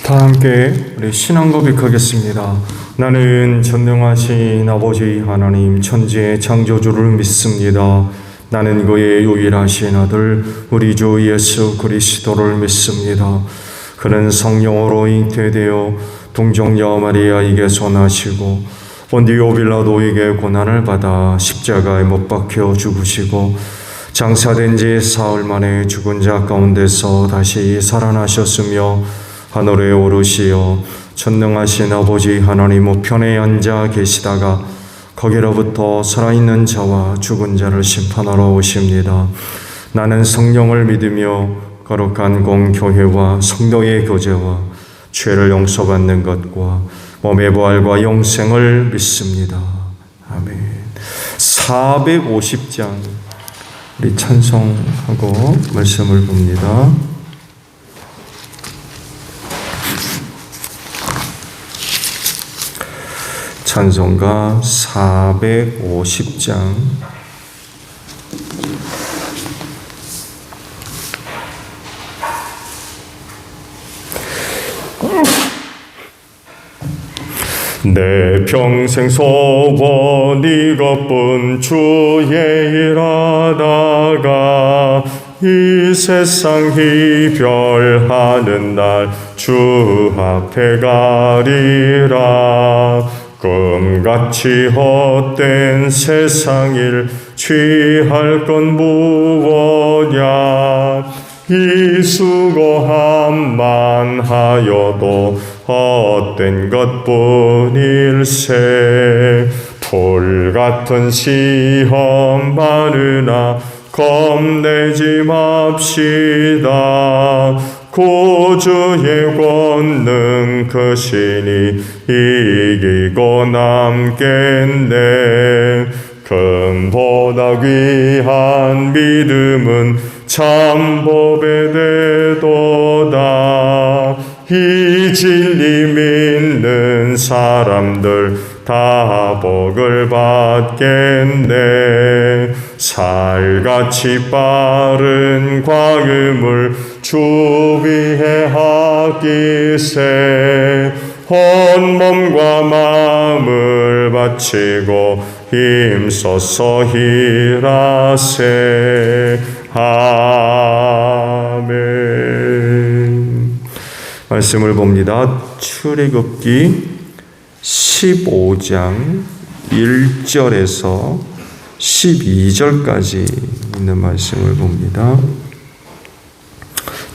다 함께 우리 신앙 고백하겠습니다. 나는 전능하신 아버지 하나님 천지의 창조주를 믿습니다. 나는 그의 유일하신 아들 우리 주 예수 그리스도를 믿습니다. 그는 성령으로 잉태되어 동정녀 마리아에게서 나시고 본디오 빌라도에게 고난을 받아 십자가에 못 박혀 죽으시고 장사된 지 사흘 만에 죽은 자 가운데서 다시 살아나셨으며 하늘에 오르시어 전능하신 아버지 하나님 우편에 앉아 계시다가 거기로부터 살아있는 자와 죽은 자를 심판하러 오십니다. 나는 성령을 믿으며 거룩한 공교회와 성도의 교제와 죄를 용서받는 것과 몸의 부활과 영생을 믿습니다. 아멘. 450장 우리 찬송하고 말씀을 봅니다. 찬송가 450장 내 평생 소원 이것뿐 주의 일하다가 이 세상 이별하는 날 주 앞에 가리라. 금같이 헛된 세상일 취할 건 무엇냐. 이 수고함만 하여도 헛된 것뿐일세. 불같은 시험 많으나 겁내지 맙시다. 구주의 권능 크시니 이기고 남겠네. 금보다 귀한 믿음은 참법에 되도다. 이 진리 믿는 사람들 다 복을 받겠네. 살같이 빠른 광음을 주위에 하기세. 온 몸과 마음을 바치고 힘써서 일하세. 아멘. 말씀을 봅니다. 출애굽기 15장 1절에서 12절까지 있는 말씀을 봅니다.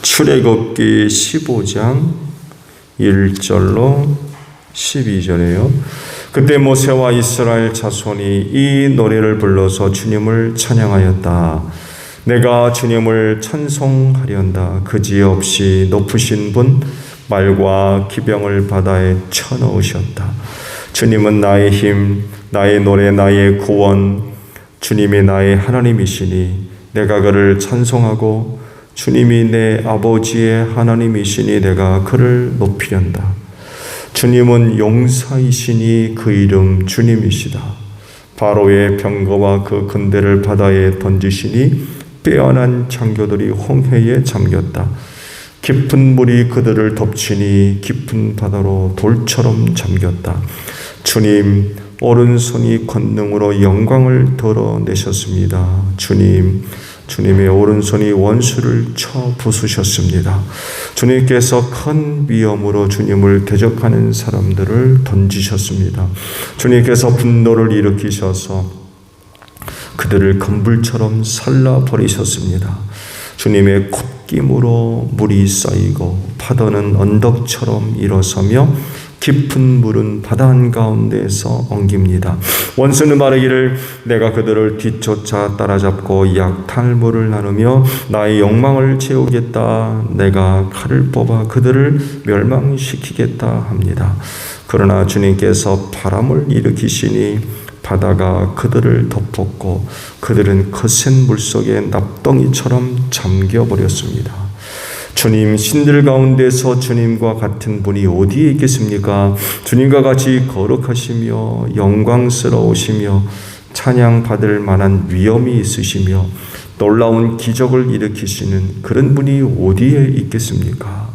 출애굽기 15장 1절로 12절이에요. 그때 모세와 이스라엘 자손이 이 노래를 불러서 주님을 찬양하였다. 내가 주님을 찬송하련다. 그지없이 높으신 분 말과 기병을 바다에 쳐넣으셨다. 주님은 나의 힘, 나의 노래, 나의 구원, 주님이 나의 하나님이시니 내가 그를 찬송하고 주님이 내 아버지의 하나님이시니 내가 그를 높이련다. 주님은 용사이시니 그 이름 주님이시다. 바로의 병거와 그 군대를 바다에 던지시니 빼어난 장교들이 홍해에 잠겼다. 깊은 물이 그들을 덮치니 깊은 바다로 돌처럼 잠겼다. 주님 오른손이 권능으로 영광을 드러내셨습니다. 주님의 오른손이 원수를 쳐 부수셨습니다. 주님께서 큰 위엄으로 주님을 대적하는 사람들을 던지셨습니다. 주님께서 분노를 일으키셔서 그들을 검불처럼 살라버리셨습니다. 주님의 콧김으로 물이 쌓이고 파도는 언덕처럼 일어서며 깊은 물은 바다 한가운데에서 엉깁니다. 원수는 말하기를 내가 그들을 뒤쫓아 따라잡고 약탈물을 나누며 나의 욕망을 채우겠다. 내가 칼을 뽑아 그들을 멸망시키겠다 합니다. 그러나 주님께서 바람을 일으키시니 바다가 그들을 덮었고 그들은 거센 물속에 납덩이처럼 잠겨버렸습니다. 주님, 신들 가운데서 주님과 같은 분이 어디에 있겠습니까? 주님과 같이 거룩하시며 영광스러우시며 찬양받을 만한 위엄이 있으시며 놀라운 기적을 일으키시는 그런 분이 어디에 있겠습니까?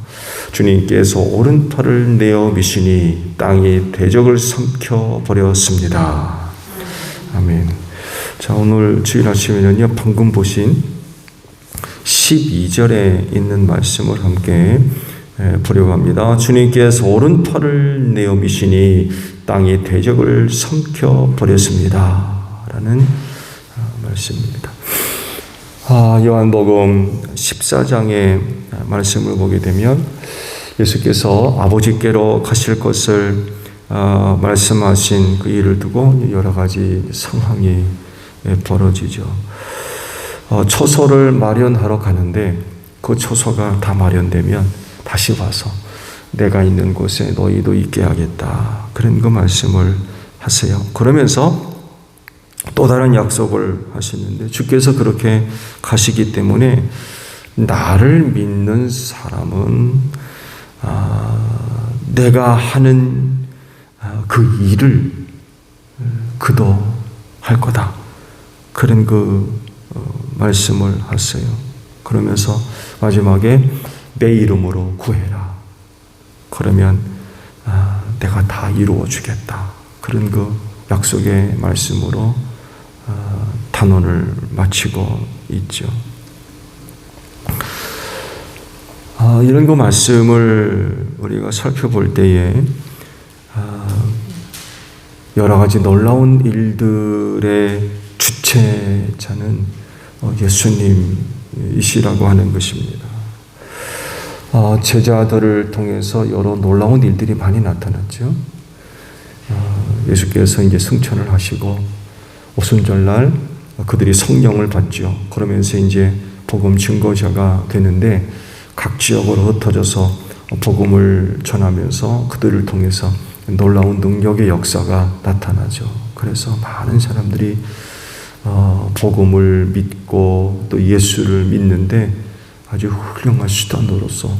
주님께서 오른팔을 내어 미시니 땅이 대적을 삼켜 버렸습니다. 아멘. 자, 오늘 주일 아침에는요, 방금 보신 12절에 있는 말씀을 함께 보려고 합니다. 주님께서 오른팔을 내어 미시니 땅이 대적을 삼켜 버렸습니다. 라는 말씀입니다. 요한복음 14장의 말씀을 보게 되면 예수께서 아버지께로 가실 것을 말씀하신 그 일을 두고 여러 가지 상황이 벌어지죠. 처소를 마련하러 가는데 그 처소가 다 마련되면 다시 와서 내가 있는 곳에 너희도 있게 하겠다. 그런 그 말씀을 하세요. 그러면서 또 다른 약속을 하시는데 주께서 그렇게 가시기 때문에 나를 믿는 사람은 내가 하는 그 일을 그도 할 거다. 그런 그 말씀을 하세요. 그러면서 마지막에 내 이름으로 구해라. 그러면 내가 다 이루어 주겠다. 그런 그 약속의 말씀으로 단원을 마치고 있죠. 이런 그 말씀을 우리가 살펴볼 때에 여러 가지 놀라운 일들의 주체자는 예수님이시라고 하는 것입니다. 제자들을 통해서 여러 놀라운 일들이 많이 나타났죠. 예수께서 이제 승천을 하시고 오순절날 그들이 성령을 받죠. 그러면서 이제 복음 증거자가 되는데 각 지역으로 흩어져서 복음을 전하면서 그들을 통해서 놀라운 능력의 역사가 나타나죠. 그래서 많은 사람들이 복음을 믿고 또 예수를 믿는데 아주 훌륭한 수단으로서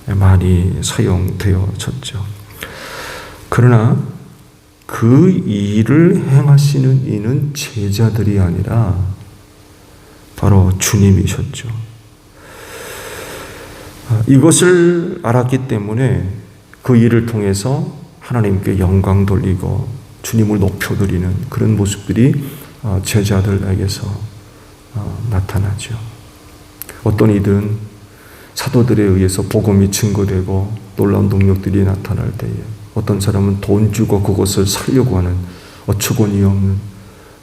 많이 사용되어졌죠. 그러나 그 일을 행하시는 이는 제자들이 아니라 바로 주님이셨죠. 이것을 알았기 때문에 그 일을 통해서 하나님께 영광 돌리고 주님을 높여드리는 그런 모습들이 제자들에게서 나타나죠. 어떤 이들은 사도들에 의해서 복음이 증거되고 놀라운 능력들이 나타날 때에 어떤 사람은 돈 주고 그것을 살려고 하는 어처구니 없는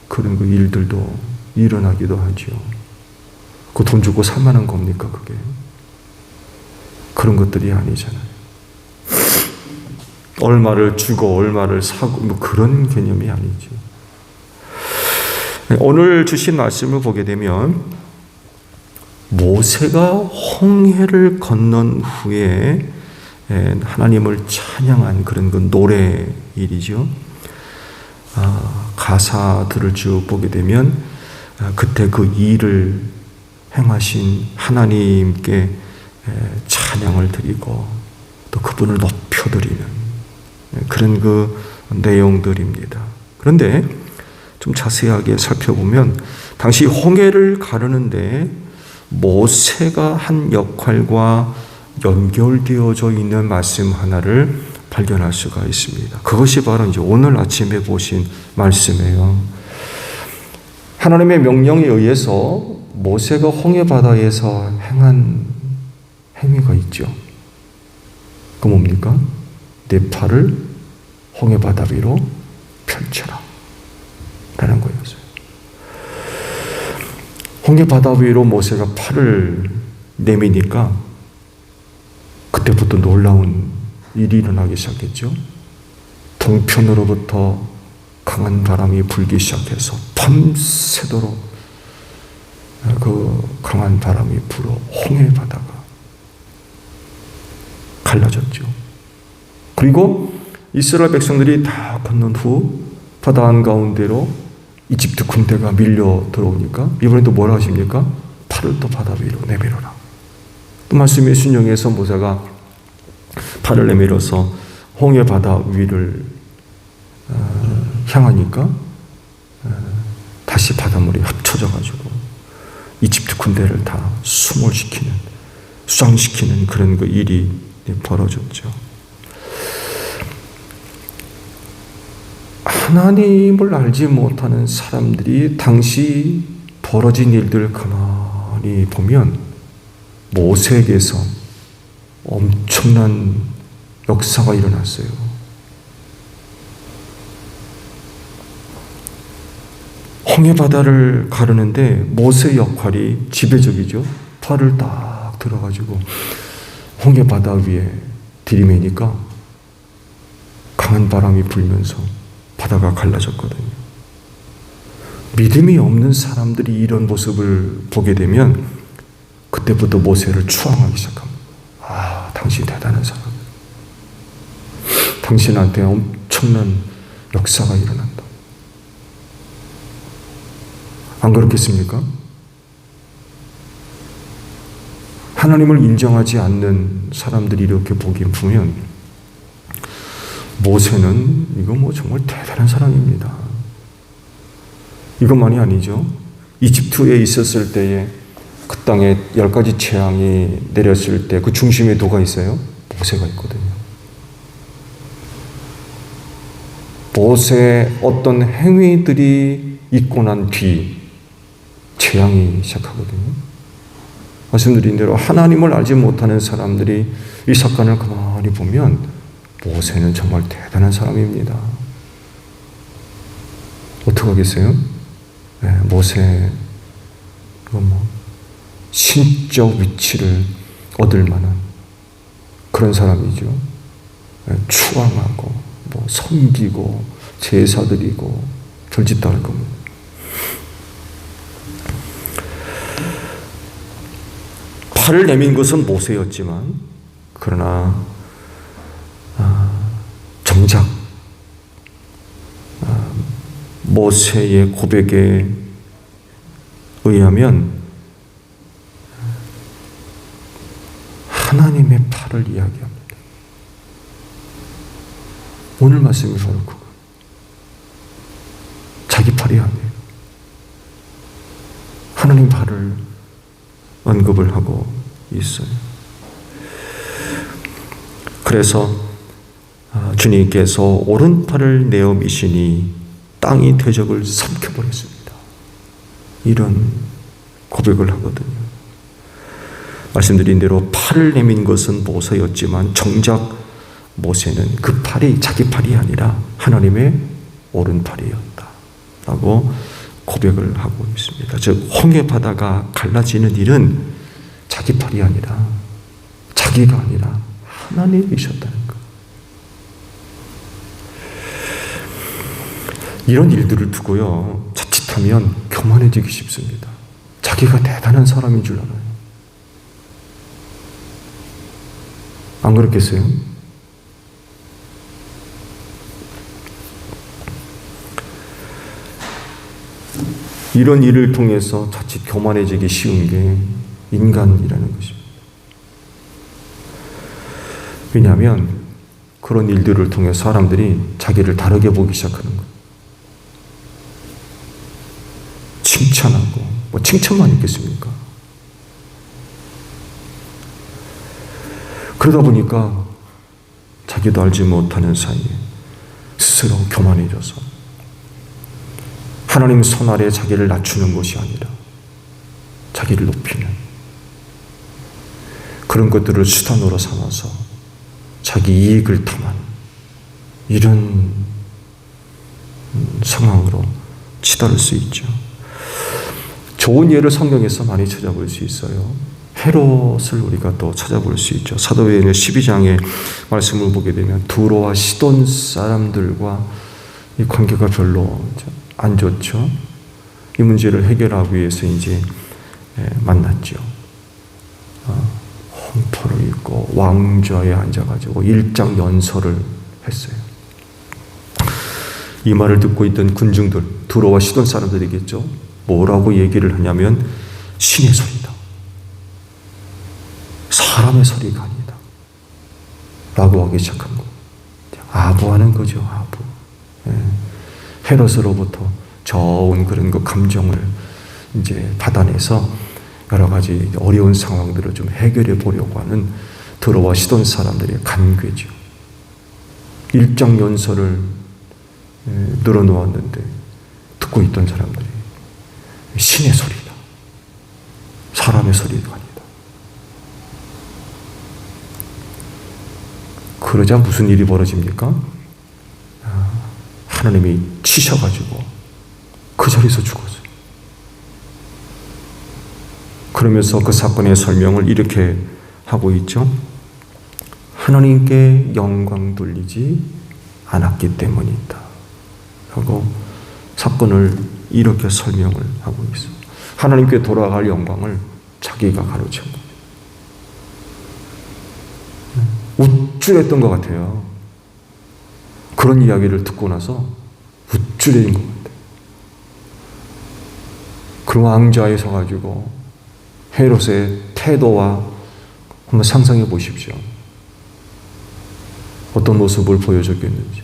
그런 그 일들도 일어나기도 하죠. 그 돈 주고 살 만한 겁니까 그게? 그런 것들이 아니잖아요. 얼마를 주고 얼마를 사고 뭐 그런 개념이 아니죠. 오늘 주신 말씀을 보게 되면 모세가 홍해를 건넌 후에 하나님을 찬양한 그런 그 노래일이죠. 가사들을 쭉 보게 되면 그때 그 일을 행하신 하나님께 찬양을 드리고 또 그분을 높여드리는 그런 그 내용들입니다. 그런데 좀 자세하게 살펴보면 당시 홍해를 가르는데 모세가 한 역할과 연결되어져 있는 말씀 하나를 발견할 수가 있습니다. 그것이 바로 이제 오늘 아침에 보신 말씀이에요. 하나님의 명령에 의해서 모세가 홍해 바다에서 행한 행위가 있죠. 그 뭡니까? 내 팔을 홍해 바다 위로 펼쳐라 라는 거였어요. 홍해 바다 위로 모세가 팔을 내미니까 그때부터 놀라운 일이 일어나기 시작했죠. 동편으로부터 강한 바람이 불기 시작해서 밤새도록 그 강한 바람이 불어 홍해 바다가 갈라졌죠. 그리고 이스라엘 백성들이 다 건넌 후 바다 한가운데로 이집트 군대가 밀려 들어오니까 이번에 또 뭐라 하십니까? 팔을 또 바다 위로 내밀어라. 또 말씀에 순종해서 모세가 팔을 내밀어서 홍해 바다 위를 향하니까 다시 바닷물이 합쳐져가지고 이집트 군대를 다 수몰시키는 수장시키는 그런 그 일이 벌어졌죠. 하나님을 알지 못하는 사람들이 당시 벌어진 일들을 가만히 보면 모세에게서 엄청난 역사가 일어났어요. 홍해바다를 가르는데 모세의 역할이 지배적이죠. 팔을 딱 들어가지고 홍해바다 위에 들이매니까 강한 바람이 불면서 바다가 갈라졌거든요. 믿음이 없는 사람들이 이런 모습을 보게 되면 그때부터 모세를 추앙하기 시작합니다. 아, 당신 대단한 사람. 당신한테 엄청난 역사가 일어난다. 안 그렇겠습니까? 하나님을 인정하지 않는 사람들이 이렇게 보기 보면 모세는 이거 뭐 정말 대단한 사람입니다. 이것만이 아니죠. 이집트에 있었을 때에 그 땅에 10가지 재앙이 내렸을 때 그 중심에 누가 있어요? 모세가 있거든요. 모세의 어떤 행위들이 있고 난 뒤 재앙이 시작하거든요. 말씀드린 대로 하나님을 알지 못하는 사람들이 이 사건을 가만히 보면 모세는 정말 대단한 사람입니다. 어떡하겠어요? 네, 모세 신적 위치를 얻을 만한 그런 사람이죠. 네, 추앙하고 섬기고 제사 드리고 별짓 다 할 겁니다. 팔을 내민 것은 모세였지만 그러나 정작 모세의 고백에 의하면 하나님의 팔을 이야기합니다. 오늘 말씀이 바로 그거. 자기 팔이 아니에요. 하나님 팔을 언급을 하고 있어요. 그래서 주님께서 오른팔을 내어 미시니 땅이 대적을 삼켜버렸습니다. 이런 고백을 하거든요. 말씀드린 대로 팔을 내민 것은 모세였지만 정작 모세는 그 팔이 자기 팔이 아니라 하나님의 오른팔이었다 라고 고백을 하고 있습니다. 즉 홍해바다가 갈라지는 일은 자기 팔이 아니라 자기가 아니라 하나님이셨다는 것. 이런 일들을 두고요 자칫하면 교만해지기 쉽습니다. 자기가 대단한 사람인 줄 알아요. 안 그렇겠어요? 이런 일을 통해서 자칫 교만해지기 쉬운 게 인간이라는 것입니다. 왜냐하면 그런 일들을 통해 사람들이 자기를 다르게 보기 시작하는 거예요. 칭찬하고 칭찬만 있겠습니까? 그러다 보니까 자기도 알지 못하는 사이에 스스로 교만해져서 하나님 손 아래 자기를 낮추는 것이 아니라 자기를 높이는 그런 것들을 수단으로 삼아서 자기 이익을 탐하는 이런 상황으로 치달을 수 있죠. 좋은 예를 성경에서 많이 찾아볼 수 있어요. 헤롯을 우리가 또 찾아볼 수 있죠. 사도행전 12장의 말씀을 보게 되면 두로와 시돈 사람들과 이 관계가 별로 안 좋죠. 이 문제를 해결하기 위해서 이제 만났죠. 홍포를 입고 왕좌에 앉아가지고 일장연설을 했어요. 이 말을 듣고 있던 군중들, 두로와 시돈 사람들이겠죠. 뭐라고 얘기를 하냐면 신의 소리다. 사람의 소리가 아니다. 라고 하기 시작한 거예요. 아부하는 거죠, 아부. 헤롯으로부터 저온 그런 그 감정을 이제 받아내서 여러 가지 어려운 상황들을 좀 해결해 보려고 하는 들어와 시돈 사람들의 간괴죠. 일장연설을 늘어놓았는데 듣고 있던 사람들이 신의 소리다, 사람의 소리가 아니다. 그러자 무슨 일이 벌어집니까? 하나님이 치셔가지고 그 자리에서 죽었어요. 그러면서 그 사건의 설명을 이렇게 하고 있죠. 하나님께 영광 돌리지 않았기 때문이다 하고 사건을 이렇게 설명을 하고 있어요. 하나님께 돌아갈 영광을 자기가 가로챈 거예요. 우쭐했던 것 같아요. 그런 이야기를 듣고 나서 우쭐해진 것 같아요. 그 왕좌에 서가지고 헤롯의 태도와 한번 상상해 보십시오. 어떤 모습을 보여줬겠는지.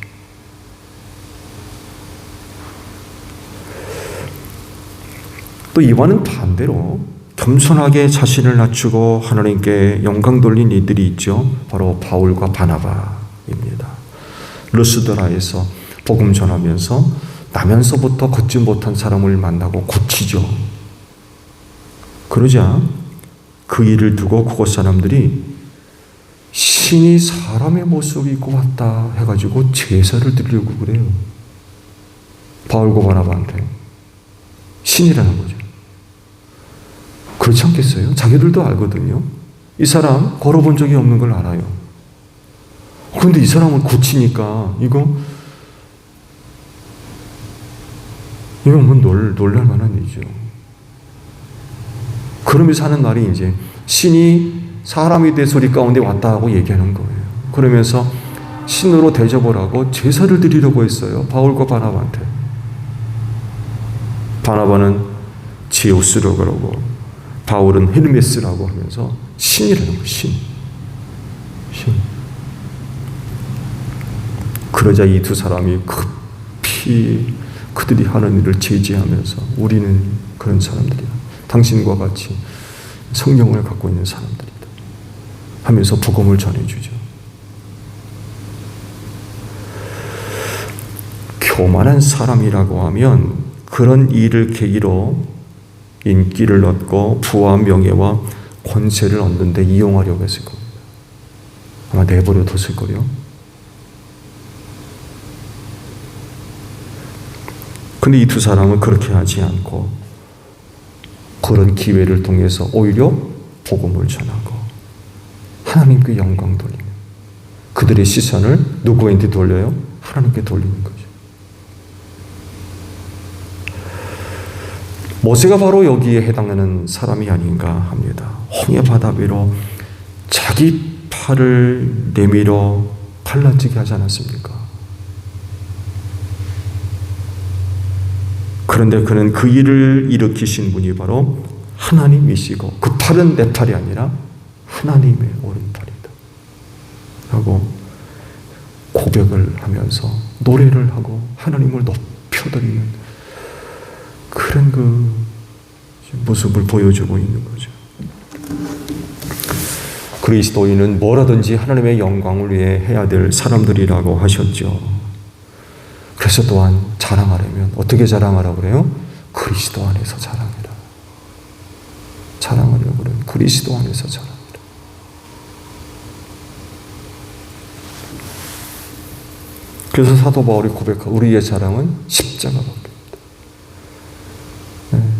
또 이와는 반대로 겸손하게 자신을 낮추고 하나님께 영광 돌린 이들이 있죠. 바로 바울과 바나바입니다. 르스드라에서 복음 전하면서 나면서부터 걷지 못한 사람을 만나고 고치죠. 그러자 그 일을 두고 그곳 사람들이 신이 사람의 모습을 입고 왔다 해가지고 제사를 드리려고 그래요. 바울과 바나바한테 신이라는 거죠. 그렇지 않겠어요? 자기들도 알거든요. 이 사람 걸어본 적이 없는 걸 알아요. 그런데 이 사람을 고치니까 이거 뭐 놀랄 만한 일이죠. 그러면서 하는 말이 이제 신이 사람이 된 소리 가운데 왔다 하고 얘기하는 거예요. 그러면서 신으로 대접을 하고 제사를 드리려고 했어요. 바울과 바나바한테. 바나바는 제우스라고 그러고 바울은 헤르메스라고 하면서 신이라는 거예요. 신. 그러자 이 두 사람이 급히 그들이 하는 일을 제지하면서 우리는 그런 사람들이야. 당신과 같이 성령을 갖고 있는 사람들이다 하면서 복음을 전해주죠. 교만한 사람이라고 하면 그런 일을 계기로 인기를 얻고 부와 명예와 권세를 얻는 데 이용하려고 했을 겁니다. 아마 내버려 뒀을 거요. 근데 이 두 사람은 그렇게 하지 않고 그런 기회를 통해서 오히려 복음을 전하고 하나님께 영광 돌리는, 그들의 시선을 누구한테 돌려요? 하나님께 돌리는 거죠. 모세가 바로 여기에 해당하는 사람이 아닌가 합니다. 홍해 바다 위로 자기 팔을 내밀어 갈라지게 하지 않았습니까? 그런데 그는 그 일을 일으키신 분이 바로 하나님이시고 그 팔은 내 팔이 아니라 하나님의 오른팔이다 하고 고백을 하면서 노래를 하고 하나님을 높여드리는 그런 그 모습을 보여주고 있는 거죠. 그리스도인은 뭐라든지 하나님의 영광을 위해 해야 될 사람들이라고 하셨죠. 그래서 또한 자랑하려면 어떻게 자랑하라고 그래요? 그리스도 안에서 자랑해라. 자랑하려고 그래요. 그리스도 안에서 자랑해라. 그래서 사도 바울이 고백하고 우리의 자랑은 십자가밖에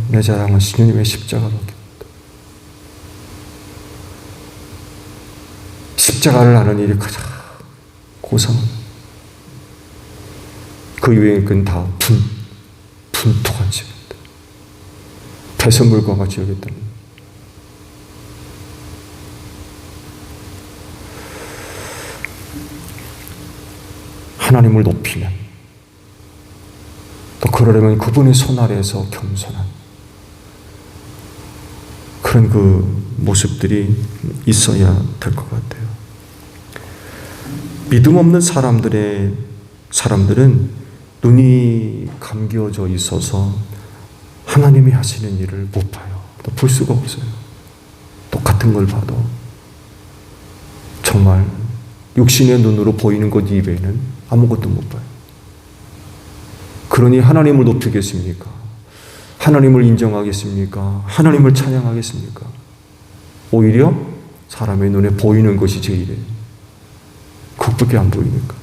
내 자랑은 주님의 십자가밖에 없다. 십자가를 아는 일이 가장 고상합니다. 그 이외의 건 다 분통한 죄입니다. 배설물과 같이 여겼다는 하나님을 높이는, 또 그러려면 그분의 손 아래에서 겸손한 그런 그 모습들이 있어야 될 것 같아요. 믿음 없는 사람들은 눈이 감겨져 있어서 하나님이 하시는 일을 못 봐요. 또 볼 수가 없어요. 똑같은 걸 봐도. 정말 육신의 눈으로 보이는 것 이외에는 아무것도 못 봐요. 그러니 하나님을 높이겠습니까? 하나님을 인정하겠습니까? 하나님을 찬양하겠습니까? 오히려 사람의 눈에 보이는 것이 제일이에요. 그것밖에 안 보이니까.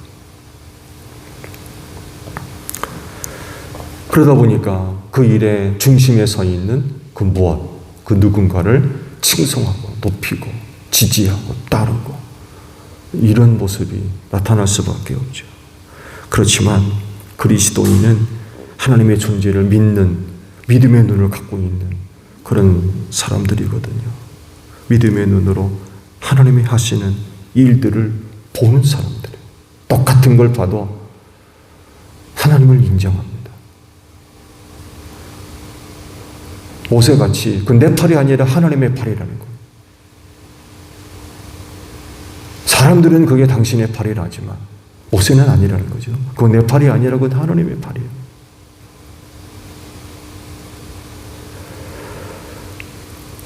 그러다 보니까 그 일의 중심에 서 있는 그 무엇, 그 누군가를 칭송하고 높이고 지지하고 따르고 이런 모습이 나타날 수밖에 없죠. 그렇지만 그리스도인은 하나님의 존재를 믿는 믿음의 눈을 갖고 있는 그런 사람들이거든요. 믿음의 눈으로 하나님이 하시는 일들을 보는 사람들. 똑같은 걸 봐도 하나님을 인정합니다. 모세같이 그 내 팔이 아니라 하나님의 팔이라는 거예요. 사람들은 그게 당신의 팔이라 하지만 모세는 아니라는 거죠. 그건 내 팔이 아니라 그건 하나님의 팔이에요.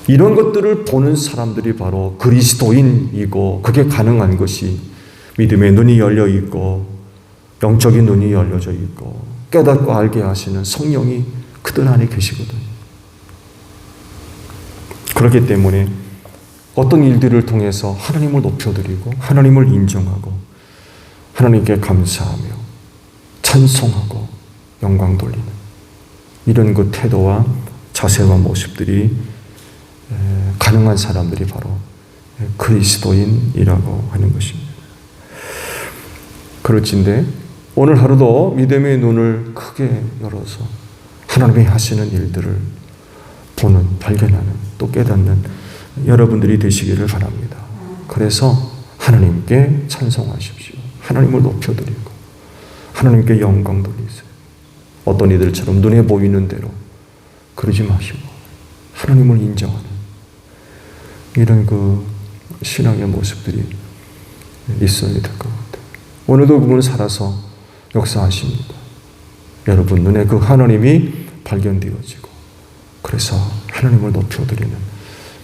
이런 것들을 보는 사람들이 바로 그리스도인이고 그게 가능한 것이 믿음의 눈이 열려 있고 영적인 눈이 열려져 있고 깨닫고 알게 하시는 성령이 그들 안에 계시거든요. 그렇기 때문에 어떤 일들을 통해서 하나님을 높여드리고 하나님을 인정하고 하나님께 감사하며 찬송하고 영광 돌리는 이런 그 태도와 자세와 모습들이 가능한 사람들이 바로 그리스도인이라고 하는 것입니다. 그렇진데 오늘 하루도 믿음의 눈을 크게 열어서 하나님이 하시는 일들을 보는, 발견하는, 또 깨닫는 여러분들이 되시기를 바랍니다. 그래서 하나님께 찬송하십시오. 하나님을 높여드리고 하나님께 영광 돌리세요. 어떤 이들처럼 눈에 보이는 대로 그러지 마시고 하나님을 인정하는 이런 그 신앙의 모습들이 있어야 될 것 같아요. 오늘도 그분을 살아서 역사하십니다. 여러분 눈에 그 하나님이 발견되어지고 그래서 하나님을 높여드리는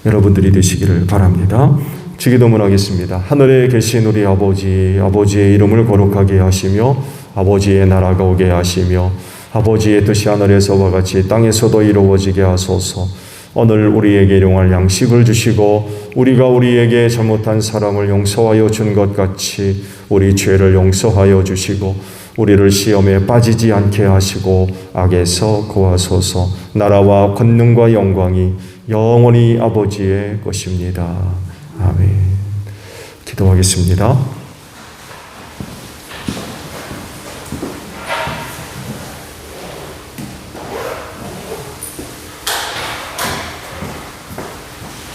여러분들이 되시기를 바랍니다. 주기도문 하겠습니다. 하늘에 계신 우리 아버지, 아버지의 이름을 거룩하게 하시며 아버지의 나라가 오게 하시며 아버지의 뜻이 하늘에서와 같이 땅에서도 이루어지게 하소서. 오늘 우리에게 일용할 양식을 주시고 우리가 우리에게 잘못한 사람을 용서하여 준 것 같이 우리 죄를 용서하여 주시고 우리를 시험에 빠지지 않게 하시고 악에서 구하소서. 나라와 권능과 영광이 영원히 아버지의 것입니다. 아멘. 기도하겠습니다.